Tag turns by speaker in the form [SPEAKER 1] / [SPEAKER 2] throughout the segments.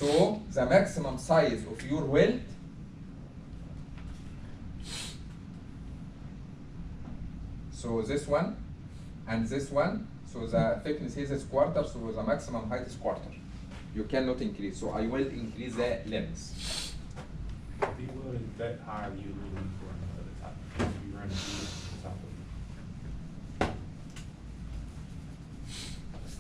[SPEAKER 1] So the maximum size of your weld so this one and this one, so the thickness here is quarter, so the maximum height is quarter. You cannot increase, so I will increase the length.
[SPEAKER 2] If you would, that high, you would need for another top. You run it through the top of it.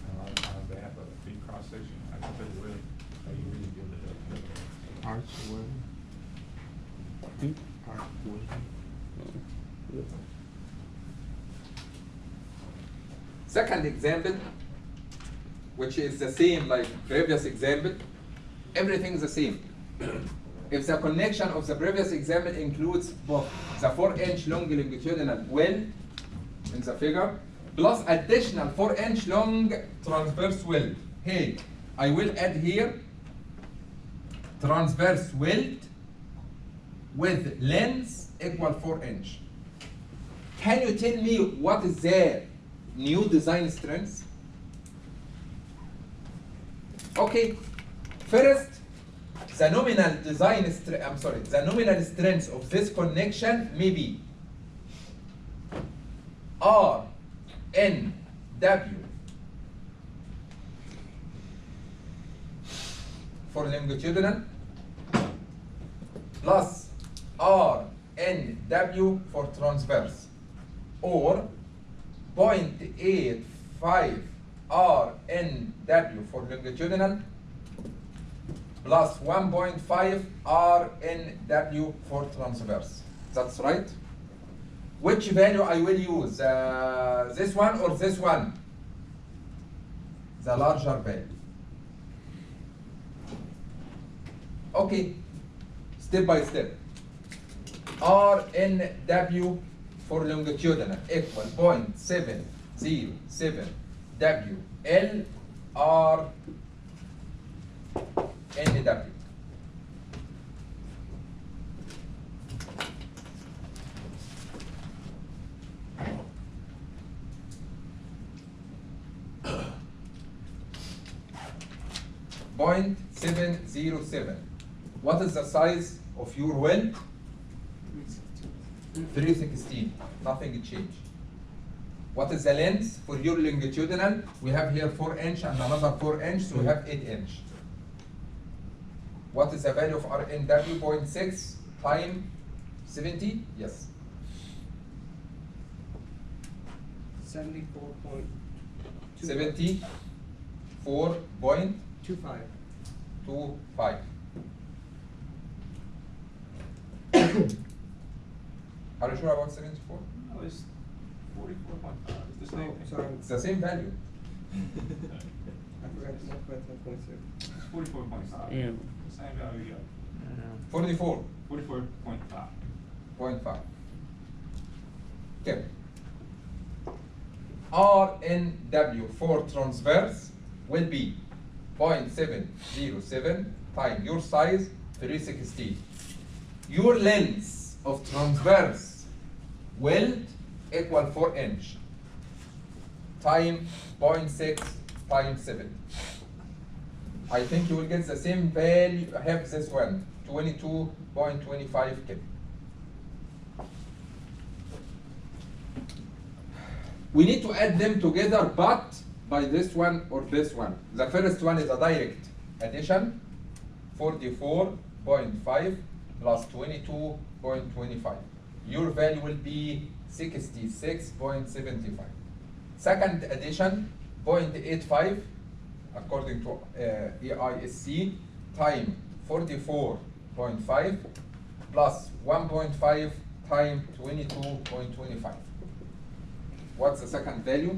[SPEAKER 2] A lot of times they have a big cross section. I can tell you really, how you really build it up.
[SPEAKER 3] Arch welding. Arch welding.
[SPEAKER 1] Second example, which is the same like previous example, everything is the same. If the connection of the previous example includes both the 4-inch long longitudinal weld in the figure, plus additional 4-inch long transverse weld. Hey, I will add here transverse weld with length equal 4-inch. Can you tell me what is the new design strength? Okay, first, the nominal the nominal strength of this connection may be R N W for longitudinal plus R N W for transverse, or 0.85 R N W for longitudinal plus 1.5 R N W for transverse. That's right. Which value I will use? This one or this one? The larger value. Okay, step by step. R N W for longitudinal equal 0.707 W L R N W. Point 707. What is the size of your weld? 316. Nothing changed. What is the length for your longitudinal? We have here 4-inch and another 4-inch, so we have 8-inch. What is the value of RNW? 0.6 times 70? Yes.
[SPEAKER 4] 74.25.
[SPEAKER 1] 74.25. Are you sure about 74?
[SPEAKER 2] No, it's 44.5. It's the same
[SPEAKER 4] Oh,
[SPEAKER 2] thing.
[SPEAKER 4] sorry.
[SPEAKER 1] It's the same value.
[SPEAKER 4] I forgot to mark that 26.
[SPEAKER 2] It's 44.5.
[SPEAKER 3] Yeah.
[SPEAKER 2] Same value you got.
[SPEAKER 1] 44.5.
[SPEAKER 2] 44.5.
[SPEAKER 1] Okay. RNW for transverse will be 0.707 times your size 316. Your length of transverse weld equal 4-inch times 0.6 times 7. I think you will get the same value. I have this one, 22.25 Kelvin. We need to add them together, but by this one or this one. The first one is a direct addition, 44.5 plus 22.25. Your value will be 66.75. Second addition, 0.85 according to EISC time 44.5 plus 1.5 times 22.25. What's the second value?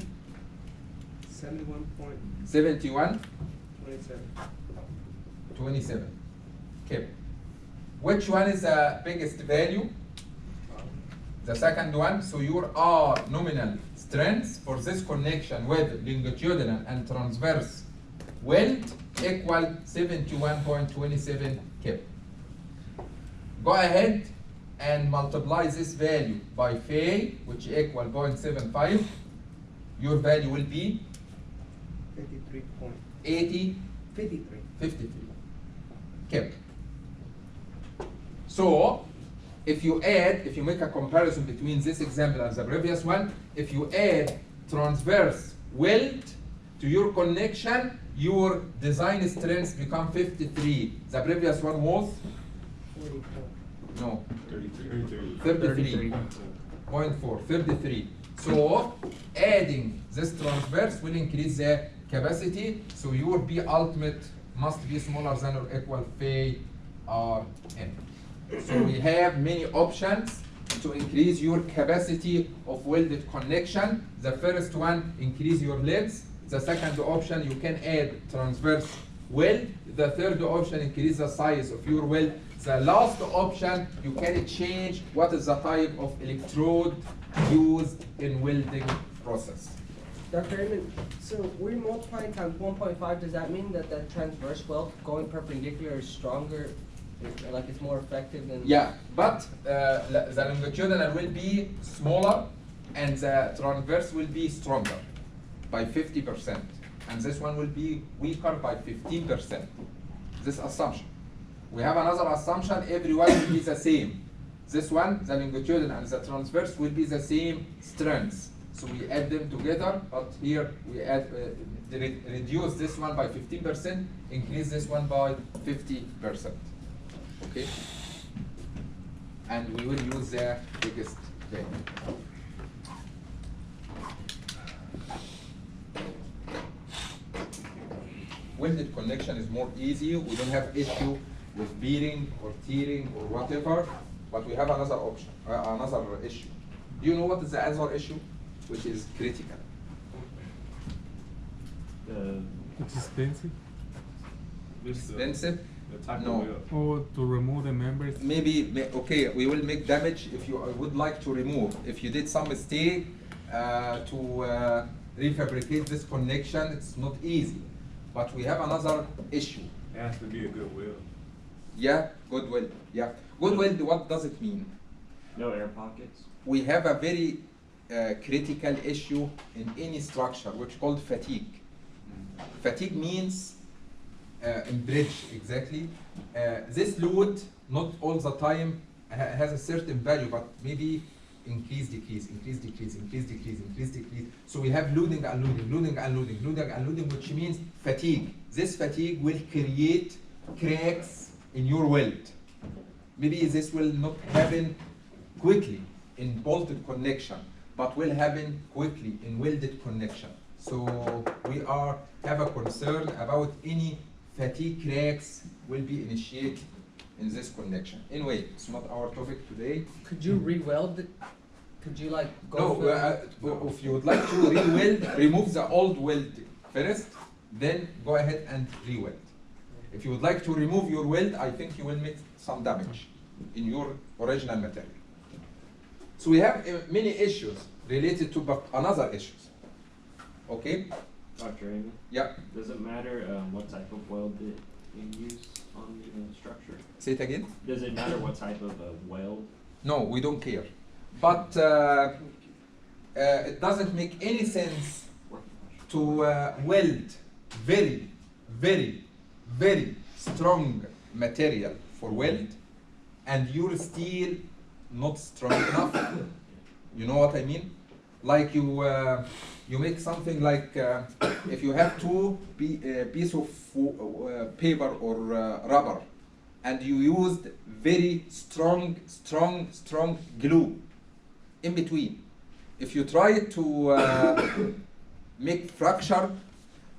[SPEAKER 4] 71.27.
[SPEAKER 1] 27. Okay. Which one is the biggest value? The second one. So your R nominal strength for this connection with longitudinal and transverse weld equal 71.27 Kep. Go ahead and multiply this value by phi, which equal 0.75. Your value will be
[SPEAKER 4] 53.
[SPEAKER 1] 80,
[SPEAKER 4] 53.
[SPEAKER 1] 53. kept. So if you make a comparison between this example and the previous one, if you add transverse weld to your connection, your design strengths become 53. The previous one was
[SPEAKER 4] 44.
[SPEAKER 1] no
[SPEAKER 2] 33.
[SPEAKER 1] 33.4, 33. So adding this transverse will increase the capacity, so your B ultimate must be smaller than or equal phi Rn. So we have many options to increase your capacity of welded connection. The first one, increase your length. The second option, you can add transverse weld. The third option, increase the size of your weld. The last option, you can change what is the type of electrode used in welding process.
[SPEAKER 4] Dr. Raymond, so we're multiplying times 1.5. Does that mean that that transverse weld going perpendicular is stronger, like it's more effective than?
[SPEAKER 1] Yeah, but the longitudinal will be smaller and the transverse will be stronger by 50%. And this one will be weaker by 15%. This assumption. We have another assumption, everyone will be the same. This one, the longitudinal and the transverse will be the same strengths. So we add them together, but here we add, reduce this one by 15%, increase this one by 50%. Okay? And we will use the biggest value. Welded connection is more easy. We don't have issue with bearing or tearing or whatever, but we have another option, another issue. Do you know what is the other issue, which is critical?
[SPEAKER 3] It's expensive.
[SPEAKER 1] Expensive?
[SPEAKER 2] The type
[SPEAKER 1] No.
[SPEAKER 2] of weld.
[SPEAKER 3] Or to remove the members.
[SPEAKER 1] Maybe, okay, we will make damage if you would like to remove. If you did some mistake to refabricate this connection, it's not easy. But we have another issue.
[SPEAKER 2] It has to be a good weld.
[SPEAKER 1] Yeah, good weld. Yeah, good weld. What does it mean?
[SPEAKER 5] No air pockets.
[SPEAKER 1] We have a very critical issue in any structure, which called fatigue. Fatigue means in bridge exactly. This load not all the time has a certain value, but maybe increase, decrease, increase, decrease, increase, decrease, increase, decrease. So we have loading, unloading, loading, unloading, loading, unloading, which means fatigue. This fatigue will create cracks in your weld. Maybe this will not happen quickly in bolted connection, but will happen quickly in welded connection. So we have a concern about any fatigue cracks will be initiated in this connection. Anyway, it's not our topic today.
[SPEAKER 4] Could you re-weld it? Could you like go?
[SPEAKER 1] No, if you would like to re-weld, remove the old weld first, then go ahead and re-weld. If you would like to remove your weld, I think you will make some damage in your original material. So we have many issues related to another issues. Okay?
[SPEAKER 5] Dr. Raymond,
[SPEAKER 1] Yeah.
[SPEAKER 5] does it matter what type of weld that you use on the structure?
[SPEAKER 1] Say it again.
[SPEAKER 5] Does it matter what type of weld?
[SPEAKER 1] No, we don't care. But it doesn't make any sense to weld very, very, very strong material for weld and your steel not strong enough. You know what I mean? Like you make something like if you have two piece of paper or rubber, and you used very strong glue in between. If you try to make fracture,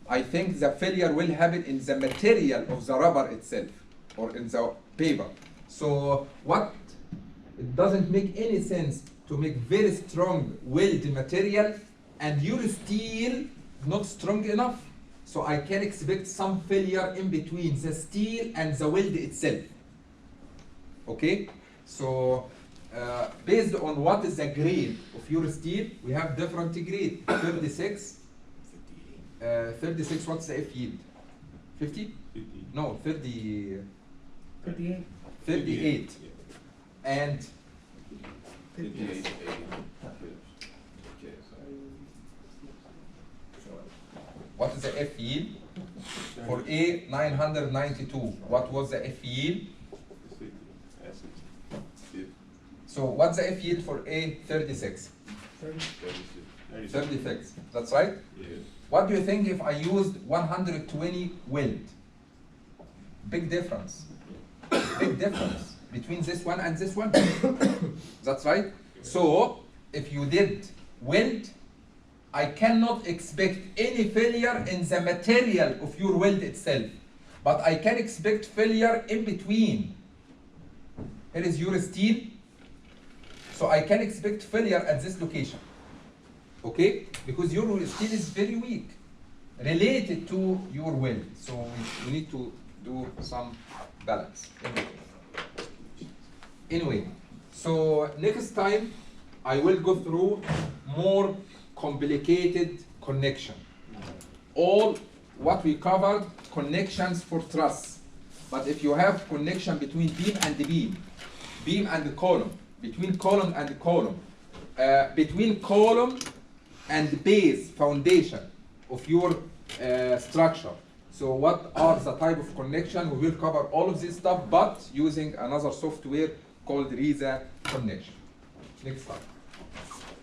[SPEAKER 1] I think the failure will happen in the material of the rubber itself or in the paper. So it doesn't make any sense to make very strong weld material and your steel not strong enough. So I can expect some failure in between the steel and the weld itself. Okay? So based on what is the grade of your steel, we have different grade. 36. 36, what's the F yield? 50?
[SPEAKER 2] 50.
[SPEAKER 1] No, 30.
[SPEAKER 4] 58.
[SPEAKER 1] 38.
[SPEAKER 2] Yeah.
[SPEAKER 1] And
[SPEAKER 2] 58.
[SPEAKER 1] what is the F yield? For A992, what was the F yield? So what's the F yield for A36? 36, that's right?
[SPEAKER 2] Yeah.
[SPEAKER 1] What do you think if I used 120 weld? Big difference. Big difference between this one and this one. That's right? So if you did weld, I cannot expect any failure in the material of your weld itself, but I can expect failure in between. Here is your steel, so I can expect failure at this location. Okay? Because your steel is very weak, related to your weld. So we need to do some balance. Anyway, so next time I will go through more complicated connection. All what we covered, connections for truss. But if you have connection between beam and beam, beam and column, between column and column, between column and base foundation of your structure. So what are the type of connection? We will cover all of this stuff, but using another software called RISA connection. Next slide.